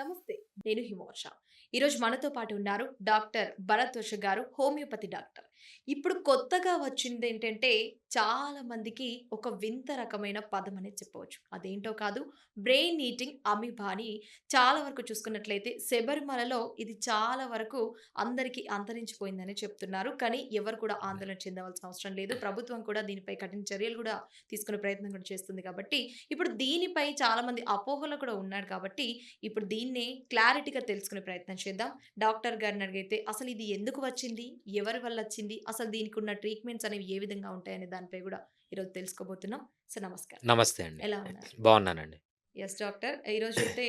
నమస్తే. నేను హిమవర్ష. ఈరోజు మనతో పాటు ఉన్నారు డాక్టర్ భరద్వాజ గారు, హోమియోపతి డాక్టర్. ఇప్పుడు కొత్తగా వచ్చిందేంటంటే, చాలా మందికి ఒక వింత రకమైన పదం అనేది చెప్పవచ్చు. అదేంటో కాదు, బ్రెయిన్ ఈటింగ్ అమీబా అని చాలా వరకు చూసుకున్నట్లయితే శబరిమలలో ఇది చాలా వరకు అందరికి అంతరించిపోయిందని చెప్తున్నారు. కానీ ఎవరు కూడా ఆందోళన చెందవలసిన అవసరం లేదు. ప్రభుత్వం కూడా దీనిపై కఠిన చర్యలు కూడా తీసుకునే ప్రయత్నం కూడా చేస్తుంది కాబట్టి, ఇప్పుడు దీనిపై చాలా మంది అపోహలు కూడా ఉన్నారు కాబట్టి ఇప్పుడు దీన్నే క్లారిటీగా తెలుసుకునే ప్రయత్నం చేద్దాం. డాక్టర్ గారిని అడిగితే అసలు ఇది ఎందుకు వచ్చింది? ఎవరి వల్ల వచ్చింది? అసలు దీనికి ఉన్న ట్రీట్మెంట్స్ అనేవి ఏ విధంగా ఉంటాయనే దానిపై గూడా ఈరోజు తెలుసుకోబోతున్నాం. సో, నమస్కారం. నమస్తే అండి. ఎలా ఉన్నారు? బావున్నానండి. Yes doctor. ఈరోజైతే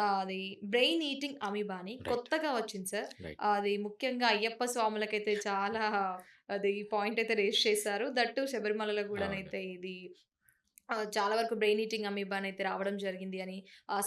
అది బ్రెయిన్ ఈటింగ్ అమీబా అని రైట్. కొత్తగా వచ్చింది సార్. రైట్. అది ముఖ్యంగా అయ్యప్ప స్వాములకైతే చాలా అది పాయింట్ అయితే రైజ్ చేశారు. దట్ టూ శబరిమలలో అవును. గూడానైతే ఇది చాలా వరకు బ్రెయిన్ ఈటింగ్ అమీబానైతే రావడం జరిగింది అని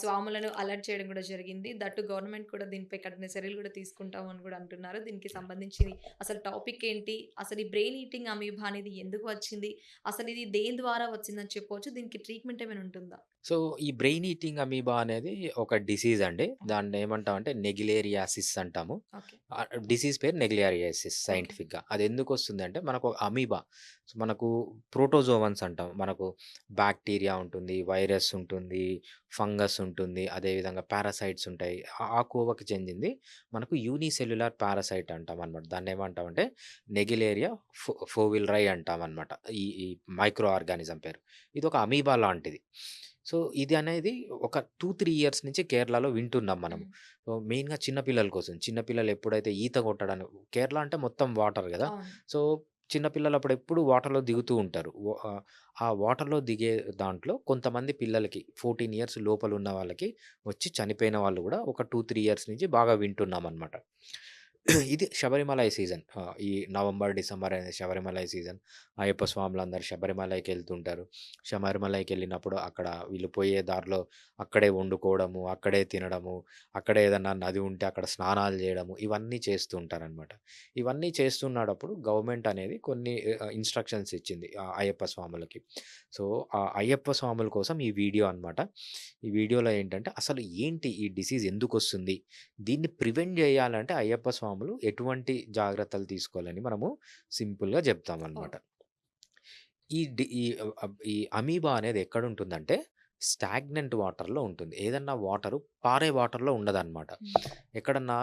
స్వాములను అలర్ట్ చేయడం కూడా జరిగింది. దట్టు గవర్నమెంట్ కూడా దీనిపై కఠిన చర్యలు కూడా తీసుకుంటాం అని కూడా అంటున్నారు. దీనికి సంబంధించి అసలు టాపిక్ ఏంటి? అసలు ఈ బ్రెయిన్ ఈటింగ్ అమీబా అనేది ఎందుకు వచ్చింది? అసలు ఇది దేని ద్వారా వచ్చిందని చెప్పవచ్చు? దీనికి ట్రీట్మెంట్ ఏమైనా ఉంటుందా? సో, ఈ బ్రెయిన్ ఈటింగ్ అమీబా అనేది ఒక డిసీజ్ అండి. ఓకే. దాన్నేమంటామంటే నెగ్లేరియాసిస్ అంటాము. ఓకే. డిసీజ్ పేరు నెగ్లేరియాసిస్ ఓకే. సైంటిఫిక్‌గా. అదెందుకొస్తుందంటే మనకు అమీబా. సో, మనకు ప్రోటోజోవన్స్ అంటాం. మనకు బాక్టీరియా ఉంటుంది, వైరస్ ఉంటుంది, ఫంగస్ ఉంటుంది, అదేవిధంగా పారాసైట్స్ ఉంటాయి. ఆ కోవకి చెందింది మనకు యూనిసెల్యులార్ పారాసైట్ అంటామనమాట. దాన్నేమంటామంటే నెగిలేరియా ఫోవిల్రై అంటామనమాట. ఈ ఈ మైక్రో ఆర్గానిజం పేరు. ఇదొక అమీబా లాంటిది. సో, ఇది అనేది ఒక 2, 3 ఇయర్స్ నుంచి కేరళలో వింటున్నాం మనము. హ్మ్. సో, మెయిన్‌గా చిన్న పిల్లల కోసం. చిన్న పిల్లలు ఎప్పుడైతే ఈత కొట్టడానికి కేరళ అంటే మొత్తం వాటర్ గదా! అవును. సో, చిన్న పిల్లలు అప్పుడెప్పుడు వాటర్‌లో దిగుతూ ఉంటారు. ఆ వాటర్‌లో దిగే దాంట్లో కొంతమంది పిల్లలకి 14 ఇయర్స్ లోపలున్న వాళ్ళకి వచ్చి చనిపోయిన వాళ్ళు గూడా ఒక 2, 3 ఇయర్స్ నుంచి బాగా వింటున్నామనమాట. ఇది శబరిమలై సీజన్. ఈ నవంబర్, డిసెంబర్ అనేది శబరిమలై సీజన్. అయ్యప్ప స్వాములందరూ శబరిమలైకెళ్తుంటారు. శబరిమలైకెళ్ళినప్పుడు అక్కడ వీళ్ళు పోయే దారిలో అక్కడే వండుకోవడము, అక్కడే తినడము, అక్కడే ఏదన్నా నది ఉంటే అక్కడ స్నానాలు జేయడము, ఇవన్నీ చేస్తూ ఉంటారనమాట. ఇవన్నీ చేస్తున్నప్పుడు గవర్నమెంట్ అనేది కొన్ని ఇన్‌స్ట్రక్షన్స్ ఇచ్చింది అయ్యప్ప స్వాములకి. సో, ఆ అయ్యప్ప స్వాముల కోసం ఈ వీడియో అనమాట. ఈ వీడియోలో ఏంటంటే అసలు ఏంటి ఈ డిసీజ్ ఎందుకొస్తుంది? దీన్ని ప్రివెంట్ జేయాలంటే అయ్యప్ప స్వాములు ఎటువంటి జాగ్రత్తలు తీసుకోవాలని మనము సింపుల్‌గా జెప్తామనమాట. ఓహ్! ఈ అమీబా అనేది ఎక్కడుంటుందంటే స్టాగ్నెంట్ వాటర్‌లో ఉంటుంది. ఏదన్నా వాటరు పారే వాటర్‌లో ఉండదనమాట. హ్మ్. ఎక్కడన్నా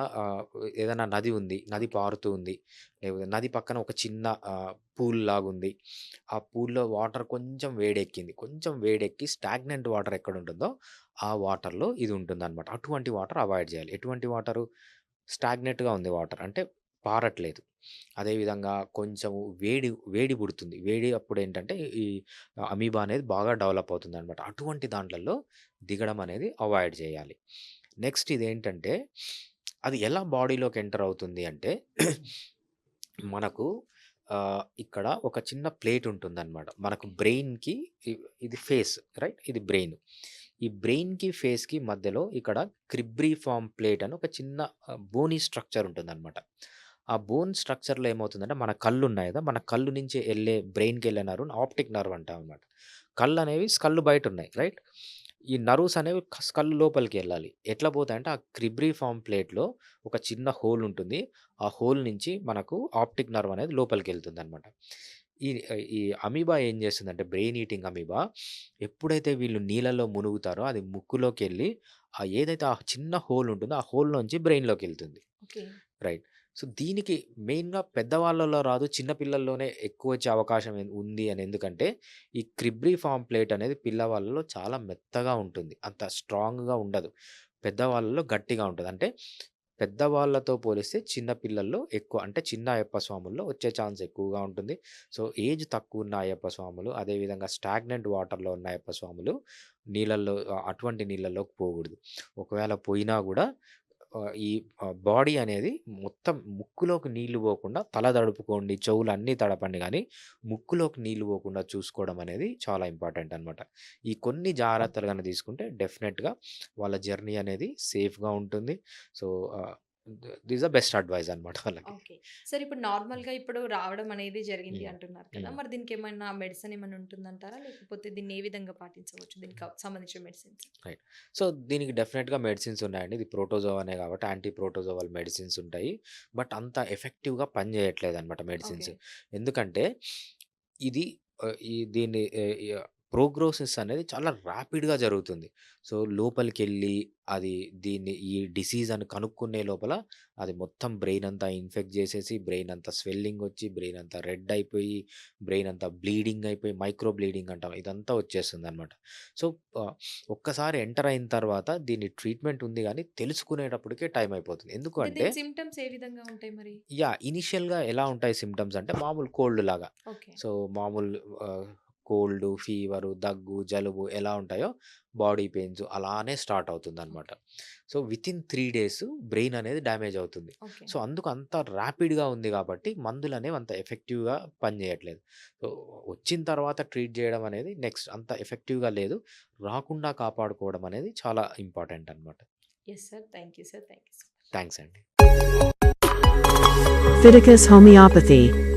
ఏదన్నా నది ఉంది. నది ఓకే. పారుతూ ఉంది. లేకపోతే నది పక్కన ఒక చిన్న పూల్ లాగుంది. ఆ పూల్‌లో వాటర్ కొంచెం వేడెక్కింది. కొంచెం వేడెక్కి స్టాగ్నెంట్ వాటర్ ఎక్కడుంటుందో ఆ వాటర్‌లో ఇది ఉంటుందనమాట. అటువంటి వాటర్ అవాయిడ్ జేయాలి. ఎటువంటి వాటరు? స్టాగ్నెంట్‌గా ఉంది వాటర్. అంటే పారట్లేదు. అదేవిధంగా కొంచెం వేడి పుడుతుంది. వేడి అప్పుడేంటంటే ఈ అమీబా అనేది బాగా డెవలప్ అవుతుందనమాట. అటువంటి దాంట్లలో దిగడం అనేది అవాయిడ్ జేయాలి. నెక్స్ట్ ఇదేంటంటే అది ఎలా బాడీలోకి ఎంటర్ అవుతుంది అంటే మనకు ఇక్కడ ఒక చిన్న ప్లేట్ ఉంటుందనమాట. మనకు ఓకే. బ్రెయిన్‌కి ఇ ఇది ఫేస్ రైట్? ఇది బ్రెయిన్. ఈ బ్రెయిన్‌కి, ఫేస్‌కి మధ్యలో ఇక్కడ క్రిబ్రిఫార్మ్ ప్లేట్ అని ఒక చిన్న బోనీ స్ట్రక్చర్ ఉంటుందనమాట. ఆ బోన్ స్ట్రక్చర్‌లో ఏమవుతుందంటే మన కళ్ళున్నాయి గదా! మన కళ్ళు నుంచి ఎళ్ళే బ్రెయిన్‌కెళ్ళే నర్వ్‌ని ఆప్టిక్ నర్వ్ అంటామనమాట. కళ్ళనేవి స్కల్ బయటున్నాయి రైట్? ఈ నర్వ్స్ అనేవి స్కల్ లోపలికెళ్ళాలి. ఎట్లా పోతాయంటే ఆ క్రిబ్రిఫార్మ్ ప్లేట్‌లో ఒక చిన్న హోల్ ఉంటుంది. ఆ హోల్ నుంచి మనకు ఆప్టిక్ నర్వ్ అనేది లోపలికెళ్తుందనమాట. ఈ ఈ అమీబా ఏం చేస్తుందంటే బ్రెయిన్ ఈటింగ్ అమీబా ఎప్పుడైతే వీళ్ళు నీళ్ళలో మునుగుతారో అది ముక్కులోకెళ్ళి ఏదైతే ఆ చిన్న హోల్ ఉంటుందో ఆ హోల్‌లోంచి బ్రెయిన్‌లోకెళ్తుంది. ఓకే. రైట్. సో, దీనికి మెయిన్‌గా పెద్దవాళ్ళలో రాదు. చిన్న పిల్లల్లోనే ఎక్కువొచ్చే అవకాశం ఉంది అని ఎందుకంటే, ఈ క్రిబ్రిఫార్మ్ ప్లేట్ అనేది పిల్లవాళ్ళలో చాలా మెత్తగా ఉంటుంది. అంత స్ట్రాంగ్‌గా ఉండదు. పెద్దవాళ్ళలో గట్టిగా ఉంటది. అంటే పెద్దవాళ్ళతో పోలిస్తే చిన్న పిల్లల్లో ఎక్కువ అంటే చిన్న అయ్యప్ప స్వాముల్లో వచ్చే ఛాన్స్ ఎక్కువగా ఉంటుంది. సో, ఏజ్ తక్కువున్న అయ్యప్ప స్వాములు, అదేవిధంగా స్టాగ్నెంట్ వాటర్‌లో ఉన్న అయ్యప్ప స్వాములు నీళ్ళల్లో అటువంటి నీళ్ళలోకి పోకూడదు. ఒకవేళ పోయినా గూడా ఈ బాడీ అనేది మొత్తం ముక్కులోకి నీళ్లు పోకుండా తల తడుపుకోండి, చెవులన్నీ తడపండి గానీ, ముక్కులోకి నీళ్లు పోకుండా చూసుకోవడం అనేది చాలా ఇంపార్టెంట్ అనమాట. ఈ కొన్ని జాగ్రత్తలు గనక తీసుకుంటే డెఫినెట్‌గా వాళ్ళ జర్నీ అనేది సేఫ్‌గా ఉంటుంది. సో, ఆహ్, దిస్ ద బెస్ట్ అడ్వైస్ అన్నమాట వాళ్ళకి. ఓకే. సరే ఇప్పుడు నార్మల్‌గా ఇప్పుడు రావడం అనేది జరిగింది హ్మ్. అంటున్నారు కదా! హ్మ్. మరి దీనికేమన్నా మెడిసిన్ ఏమన్నా ఉంటుందంటారా? లేకపోతే దీన్ని ఏ విధంగా పాటించవచ్చు? దీనికి సంబంధించిన మెడిసిన్స్? రైట్. సో, దీనికి డెఫినిట్‌గా మెడిసిన్స్ ఉన్నాయండి. ఇది ప్రోటోజోవనే కాబట్టి యాంటీ ప్రోటోజోవల్ మెడిసిన్స్ ఉంటాయి. బట్ అంత ఎఫెక్టివ్‌గా పనిచేయట్లేదన్నమాట ఓకే. మెడిసిన్స్. ఎందుకంటే ఇది దీన్ని ప్రోగ్నోసిస్ అనేది చాలా ర్యాపిడ్‌గా జరుగుతుంది. సో, లోపలికెళ్ళి అది ఈ డిసీజ్ అని కనుక్కునే లోపల అది మొత్తం బ్రెయిన్ అంతా ఇన్ఫెక్ట్ చేసేసి, బ్రెయిన్ అంతా స్వెల్లింగ్ వచ్చి, బ్రెయిన్ అంతా రెడ్ అయిపోయి, బ్రెయిన్ అంతా బ్లీడింగ్ అయిపోయి, మైక్రో బ్లీడింగ్ అంటాం. ఇదంతా వచ్చేస్తుందన్నమాట. సో, ఆహ్, ఒక్కసారి ఎంటర్ అయిన తర్వాత దీని ట్రీట్మెంట్ ఉంది గానీ తెలుసుకునేటప్పటికే టైం అయిపోతుంది. ఎందుకు అంటే అంటే దీని సింప్టమ్స్ ఏ విధంగా ఉంటాయి మరి? ఇనీషియల్‌గా ఎలా ఉంటాయి సింప్టమ్స్ అంటే మామూలు కోల్డ్ లాగా. ఓకే. సో, మామూలు కోల్డు, ఫీవరు, దగ్గు, జలుబు ఎలా ఉంటాయో బాడీ పెయిన్స్ అలానే స్టార్ట్ అవుతుందనమాట. Okay. So, within 3 days brain అనేది డ్యామేజ్ అవుతుంది. ఓకే. సో, అందుకు అంత ర్యాపిడ్‌గా ఉంది కాబట్టి మందులనేవి అంత ఎఫెక్టివ్‌గా పనిచేయట్లేదు. సో, వచ్చిన తర్వాత ట్రీట్ చేయడం అనేది నెక్స్ట్ అంత ఎఫెక్టివ్‌గా లేదు. రాకుండా కాపాడుకోవడం అనేది చాలా ఇంపార్టెంట్ అనమాట. Yes sir. Thank you sir. Thank you so much. Thanks అండి. Fiticus Homeopathy